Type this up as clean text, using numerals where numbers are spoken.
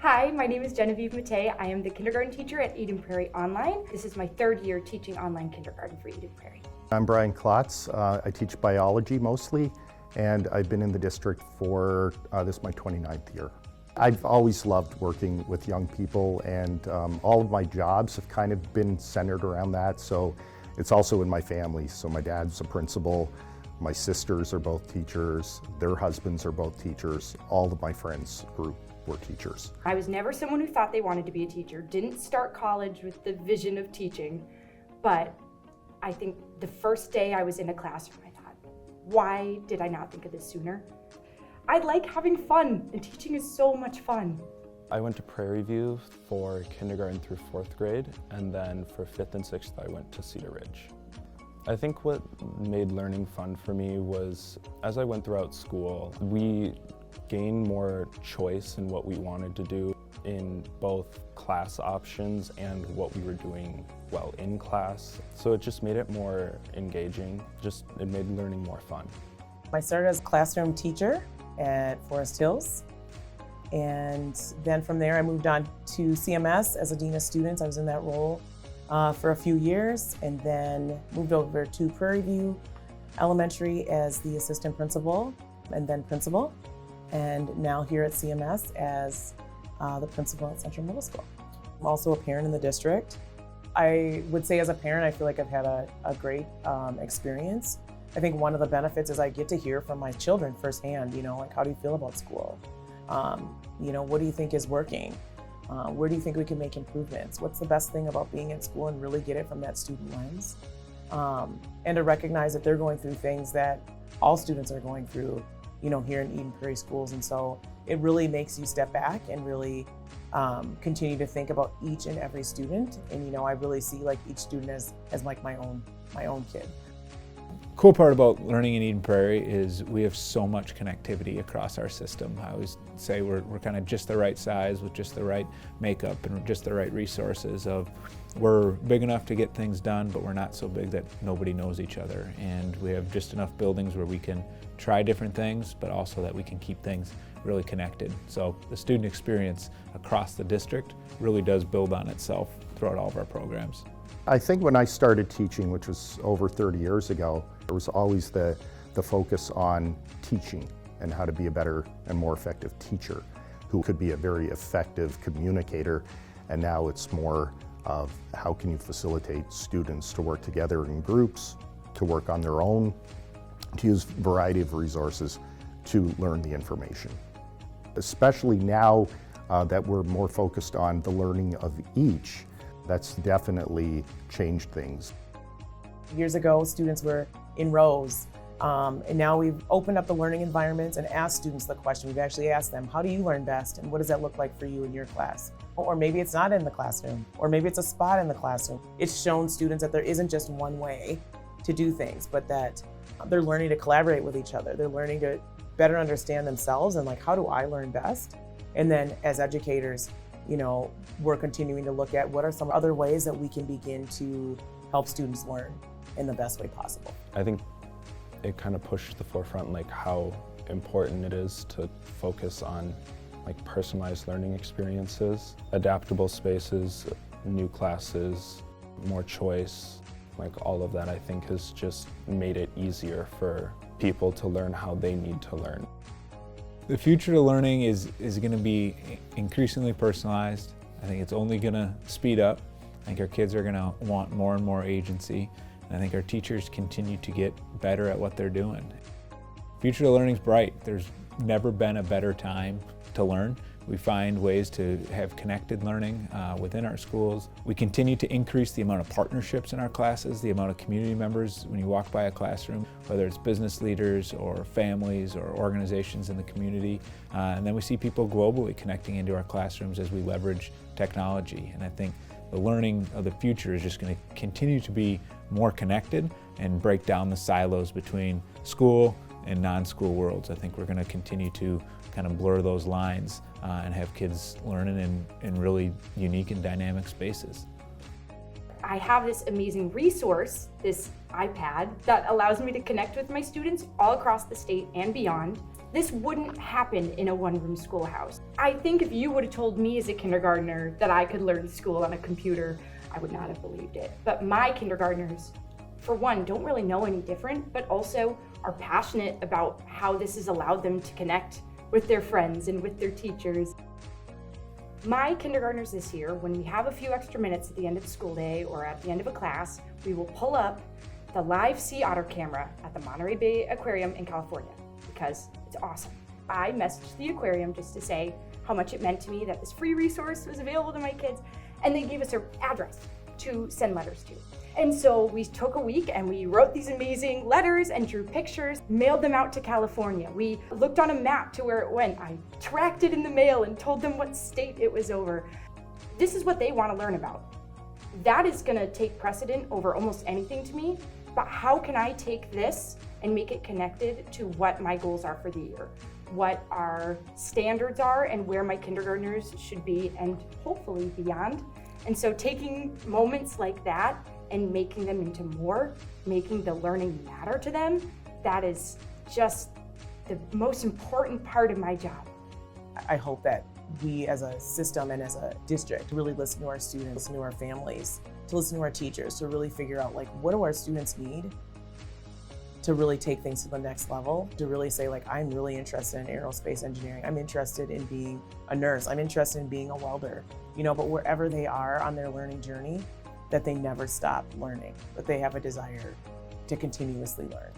Hi, my name is Genevieve Matei. I am the kindergarten teacher at Eden Prairie Online. This is my third year teaching online kindergarten for Eden Prairie. I'm Brian Klotz. I teach biology mostly, and I've been in the district for, this is my 29th year. I've always loved working with young people, and all of my jobs have kind of been centered around that, so it's also in my family. So my dad's a principal, my sisters are both teachers, their husbands are both teachers, all of my friends group were teachers. I was never someone who thought they wanted to be a teacher, didn't start college with the vision of teaching, but I think the first day I was in a classroom, I thought, why did I not think of this sooner? I like having fun, and teaching is so much fun. I went to Prairie View for kindergarten through 4th grade, and then for 5th and 6th I went to Cedar Ridge. I think what made learning fun for me was, as I went throughout school, we gained more choice in what we wanted to do in both class options and what we were doing well in class. So it just made it more engaging, it made learning more fun. I started as a classroom teacher at Forest Hills, and then from there I moved on to CMS as a Dean of Students. I was in that role for a few years, and then moved over to Prairie View Elementary as the assistant principal and then principal, and now here at CMS as the principal at Central Middle School. I'm also a parent in the district. I would say as a parent, I feel like I've had a great experience. I think one of the benefits is I get to hear from my children firsthand, like, how do you feel about school? What do you think is working? Where do you think we can make improvements? What's the best thing about being in school, and really get it from that student lens? And to recognize that they're going through things that all students are going through, here in Eden Prairie schools. And so it really makes you step back and really continue to think about each and every student. And, I really see like each student as like my own kid. Cool part about learning in Eden Prairie is we have so much connectivity across our system. I always say we're kind of just the right size with just the right makeup and just the right resources of we're big enough to get things done, but we're not so big that nobody knows each other. And we have just enough buildings where we can try different things, but also that we can keep things really connected. So the student experience across the district really does build on itself throughout all of our programs. I think when I started teaching, which was over 30 years ago, there was always the focus on teaching and how to be a better and more effective teacher who could be a very effective communicator. And now it's more of how can you facilitate students to work together in groups, to work on their own, to use a variety of resources to learn the information. Especially now that we're more focused on the learning of each, that's definitely changed things. Years ago, students were in rows, and now we've opened up the learning environments and asked students the question. We've actually asked them, how do you learn best, and what does that look like for you in your class? Or maybe it's not in the classroom, or maybe it's a spot in the classroom. It's shown students that there isn't just one way to do things, but that they're learning to collaborate with each other. They're learning to better understand themselves and like, how do I learn best? And then as educators, we're continuing to look at what are some other ways that we can begin to help students learn in the best way possible. I think it kind of pushed to the forefront like how important it is to focus on like personalized learning experiences, adaptable spaces, new classes, more choice. Like all of that I think has just made it easier for people to learn how they need to learn. The future of learning is going to be increasingly personalized. I think it's only going to speed up. I think our kids are going to want more and more agency. And I think our teachers continue to get better at what they're doing. Future of learning is bright. There's never been a better time to learn. We find ways to have connected learning within our schools. We continue to increase the amount of partnerships in our classes, the amount of community members when you walk by a classroom, whether it's business leaders or families or organizations in the community. And then we see people globally connecting into our classrooms as we leverage technology. And I think the learning of the future is just going to continue to be more connected and break down the silos between school and non-school worlds. I think we're going to continue to kind of blur those lines and have kids learning in really unique and dynamic spaces. I have this amazing resource, this iPad that allows me to connect with my students all across the state and beyond. This wouldn't happen in a one-room schoolhouse. I think if you would have told me as a kindergartner that I could learn school on a computer, I would not have believed it. But my kindergartners, for one, don't really know any different, but also are passionate about how this has allowed them to connect with their friends and with their teachers. My kindergartners this year, when we have a few extra minutes at the end of the school day or at the end of a class, we will pull up the live sea otter camera at the Monterey Bay Aquarium in California because it's awesome. I messaged the aquarium just to say how much it meant to me that this free resource was available to my kids, and they gave us their address to send letters to. And so we took a week and we wrote these amazing letters and drew pictures, mailed them out to California. We looked on a map to where it went. I tracked it in the mail and told them what state it was over. This is what they want to learn about. That is going to take precedent over almost anything to me, but how can I take this and make it connected to what my goals are for the year, what our standards are, and where my kindergartners should be, and hopefully beyond. And so taking moments like that and making them into more, making the learning matter to them, that is just the most important part of my job. I hope that we as a system and as a district really listen to our students, to our families, to listen to our teachers, to really figure out like, what do our students need to really take things to the next level, to really say like, I'm really interested in aerospace engineering. I'm interested in being a nurse. I'm interested in being a welder, but wherever they are on their learning journey, that they never stop learning, that they have a desire to continuously learn.